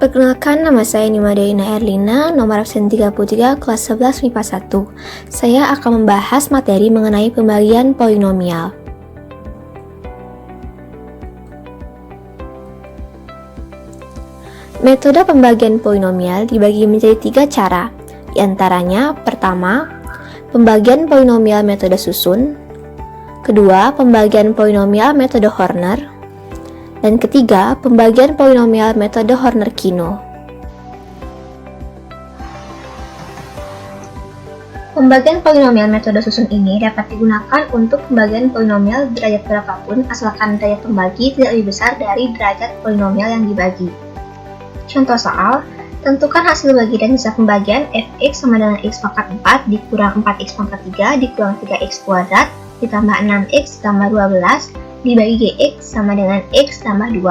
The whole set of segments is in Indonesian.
Perkenalkan, nama saya Nima Deina Erlina, nomor absen 33, kelas 11 MIPA 1. Saya akan membahas materi mengenai pembagian polinomial. Metode pembagian polinomial dibagi menjadi 3 cara. Di antaranya, pertama, pembagian polinomial metode susun. Kedua, pembagian polinomial metode Horner. Dan ketiga, pembagian polinomial metode Horner-Kino. Pembagian polinomial metode susun ini dapat digunakan untuk pembagian polinomial derajat berapapun asalkan derajat pembagi tidak lebih besar dari derajat polinomial yang dibagi. Contoh soal, tentukan hasil bagi dan sisa pembagian fx sama dengan x pangkat 4 dikurang 4x pangkat 3 dikurang 3x kuadrat ditambah 6x ditambah 12 dibagi gx sama dengan x tambah 2.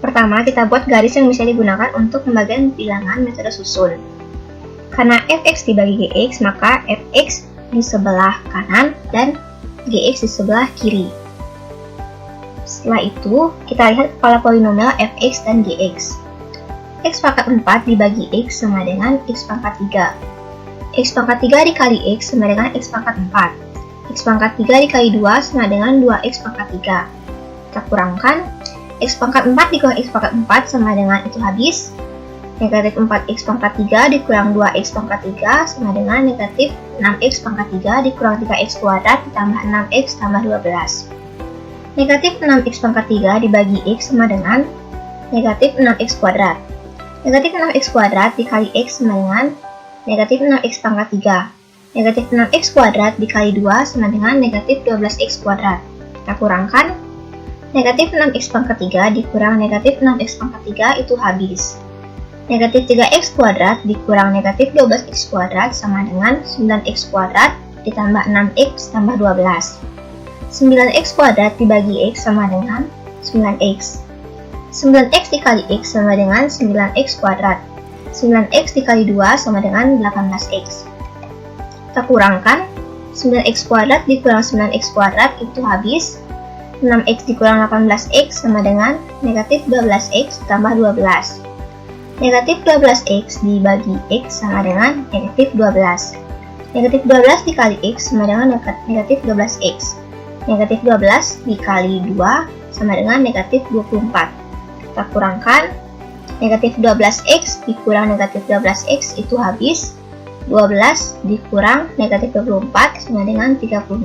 Pertama, kita buat garis yang bisa digunakan untuk pembagian bilangan metode susun. Karena fx dibagi gx, maka fx di sebelah kanan dan gx di sebelah kiri. Setelah itu, kita lihat kepala polinomial fx dan gx. X pangkat 4 dibagi x sama dengan x pangkat 3. X pangkat 3 dikali x sama dengan x pangkat 4. X pangkat 3 dikali 2 sama dengan 2x pangkat 3. Kita kurangkan, x pangkat 4 dikurang x pangkat 4 sama dengan itu habis. Negatif 4x pangkat 3 dikurang 2x pangkat 3 sama dengan negatif 6x pangkat 3 dikurang 3x kuadrat ditambah 6x tambah 12. Negatif 6x pangkat 3 dibagi x sama dengan negatif 6x kuadrat. Negatif 6x kuadrat dikali x sama dengan negatif 6x pangkat 3. Negatif 6x kuadrat dikali 2 sama dengan negatif 12x kuadrat. Kita kurangkan, negatif 6x pangkat 3 dikurang negatif 6x pangkat 3 itu habis. Negatif 3x kuadrat dikurang negatif 12x kuadrat sama dengan 9x kuadrat ditambah 6x tambah 12. 9x kuadrat dibagi x sama dengan 9x. 9x dikali x sama dengan 9x kuadrat. 9x dikali 2 sama dengan 18x. Kita kurangkan, 9x kuadrat dikurang 9x kuadrat itu habis. 6x dikurang 18x sama dengan negatif 12x tambah 12. Negatif 12x dibagi x sama dengan negatif 12. Negatif 12 dikali x sama dengan negatif 12x. Negatif 12 dikali 2 sama dengan negatif 24. Kita kurangkan, negatif 12x dikurang negatif 12x itu habis. 12 dikurang negatif 24 sama dengan 36.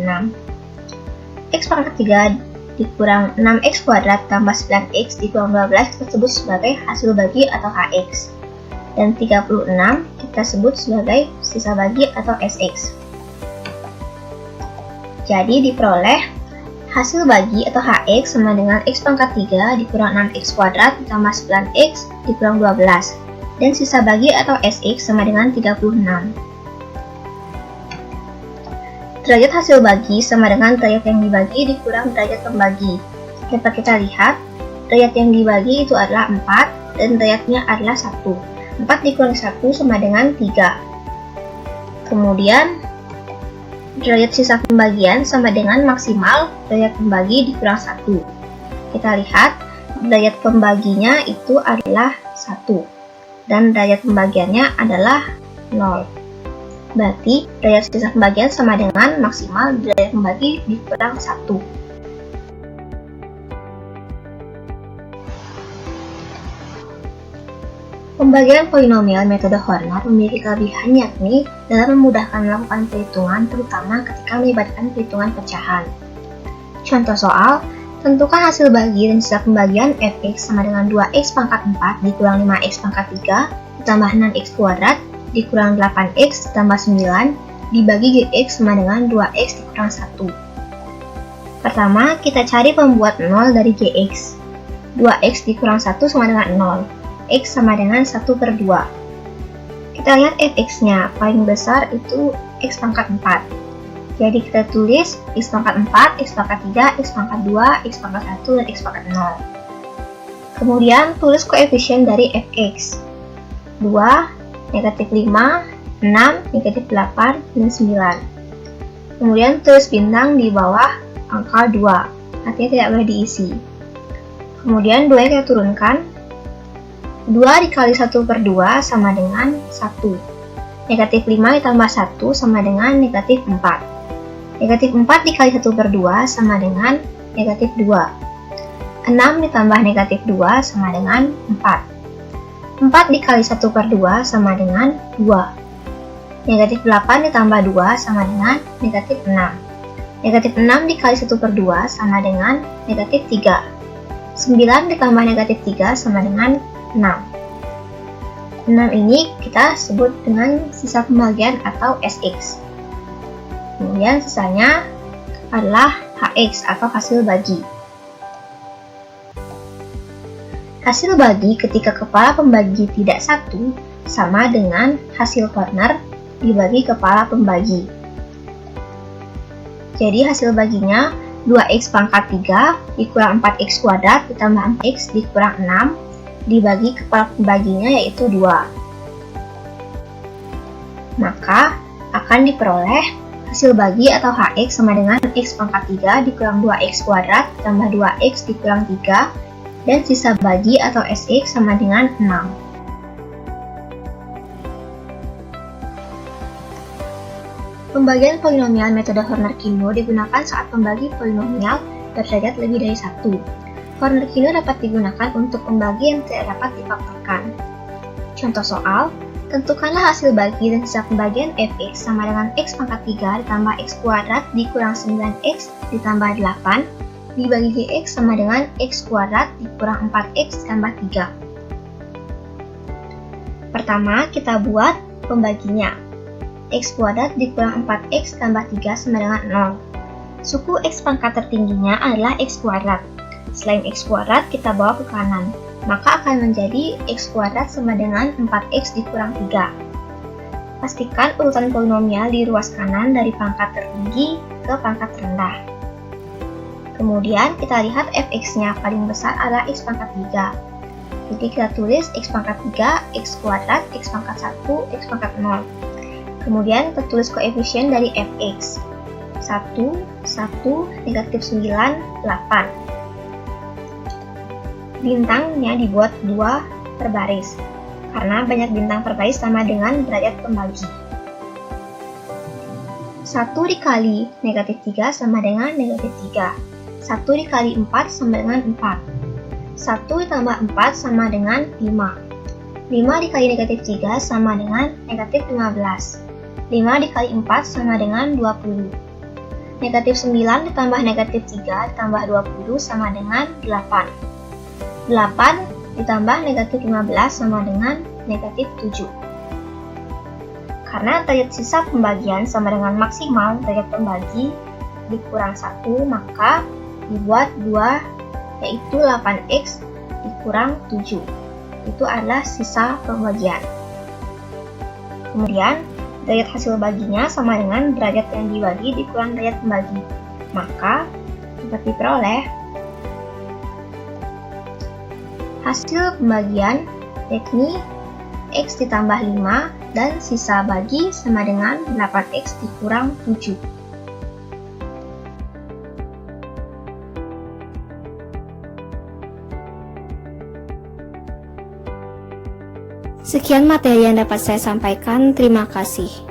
X pangkat 3 dikurang 6x kuadrat tambah 9x dikurang 12 kita sebut sebagai hasil bagi atau hx. Dan 36 kita sebut sebagai sisa bagi atau sx. Jadi diperoleh hasil bagi atau hx sama dengan x pangkat 3 dikurang 6x kuadrat ditambah 9x dikurang 12. Dan sisa bagi atau sx sama dengan 36. Derajat hasil bagi sama dengan derajat yang dibagi dikurang derajat pembagi. Dapat kita lihat, derajat yang dibagi itu adalah 4 dan derajatnya adalah 1. 4 dikurang 1 sama dengan 3. Kemudian, derajat sisa pembagian sama dengan maksimal derajat pembagi dikurang 1. Kita lihat, derajat pembaginya itu adalah 1. Dan derajat pembagiannya adalah 0. Berarti derajat sisa pembagian sama dengan maksimal derajat pembagi dikurang 1. Pembagian polinomial metode Horner memiliki kelebihan yakni dalam memudahkan melakukan perhitungan terutama ketika melibatkan perhitungan pecahan. Contoh soal, tentukan hasil bagi dan sisa pembagian fx sama dengan 2x pangkat 4 dikurang 5x pangkat 3 ditambah 6x kuadrat dikurang 8x ditambah 9 dibagi gx sama dengan 2x dikurang 1. Pertama, kita cari pembuat 0 dari gx. 2x dikurang 1 sama dengan 0. X sama dengan 1/2. Kita lihat fx-nya, paling besar itu x pangkat 4. Jadi kita tulis x pangkat 4, x pangkat 3, x pangkat 2, x pangkat 1, dan x pangkat 0. Kemudian tulis koefisien dari fx. 2, negatif 5, 6, negatif 8, dan 9. Kemudian tulis bintang di bawah angka 2, artinya tidak boleh diisi. Kemudian 2 kita turunkan. 2 dikali 1/2 sama dengan 1. Negatif 5 ditambah 1 sama dengan negatif 4. Negatif 4 dikali 1/2 sama dengan negatif 2. 6 ditambah negatif 2 sama dengan 4. 4 dikali 1/2 sama dengan 2. Negatif 8 ditambah 2 sama dengan negatif 6. Negatif 6 dikali 1/2 sama dengan negatif 3. 9 ditambah negatif 3 sama dengan 6. 6 ini kita sebut dengan sisa pembagian atau SX. Kemudian sisanya adalah HX atau hasil bagi. Hasil bagi ketika kepala pembagi tidak satu sama dengan hasil corner dibagi kepala pembagi. Jadi hasil baginya 2x pangkat 3 dikurang 4x kuadrat ditambah 4x dikurang 6 dibagi kepala pembaginya yaitu 2. Maka akan diperoleh hasil bagi atau HX sama dengan x pangkat 3 dikurang 2x kuadrat ditambah 2x dikurang 3 dan sisa bagi atau SX sama dengan 6. Pembagian polinomial metode Horner-Kino digunakan saat pembagi polinomial berderajat lebih dari 1. Horner-Kino dapat digunakan untuk pembagi yang tidak dapat difaktorkan. Contoh soal, tentukanlah hasil bagi dan sisa pembagian fx sama dengan x pangkat 3 ditambah x kuadrat dikurang 9x ditambah 8 dibagi gx sama dengan x kuadrat dikurang 4x ditambah 3. Pertama, kita buat pembaginya. X kuadrat dikurang 4x tambah 3 sama dengan 0. Suku x pangkat tertingginya adalah x kuadrat. Selain x kuadrat kita bawa ke kanan, maka akan menjadi x kuadrat sama dengan 4x dikurang 3. Pastikan urutan polinomial di ruas kanan dari pangkat tertinggi ke pangkat rendah. Kemudian kita lihat fx-nya paling besar adalah x pangkat 3. Jadi kita tulis x pangkat 3, x kuadrat, x pangkat 1, x pangkat 0. Kemudian kita tulis koefisien dari fx. 1, 1, negatif 9, 8. Bintangnya dibuat 2 per baris, karena banyak bintang per baris sama dengan derajat pembagi. 1 dikali negatif 3 sama dengan negatif 3. 1 dikali 4 sama dengan 4. 1 ditambah 4 sama dengan 5. 5 dikali negatif 3 sama dengan negatif 15. 5 dikali 4 sama dengan 20. Negatif 9 ditambah negatif 3 ditambah 20 sama dengan 8. 8 ditambah negatif 15 sama dengan negatif 7. Karena derajat sisa pembagian sama dengan maksimal derajat pembagi dikurang 1, maka dibuat 2, yaitu 8x dikurang 7. Itu adalah sisa pembagian. Kemudian, derajat hasil baginya sama dengan derajat yang dibagi dikurang derajat pembagi. Maka, dapat diperoleh hasil pembagian yakni x ditambah 5 dan sisa bagi sama dengan 8x dikurang 7. Sekian materi yang dapat saya sampaikan. Terima kasih.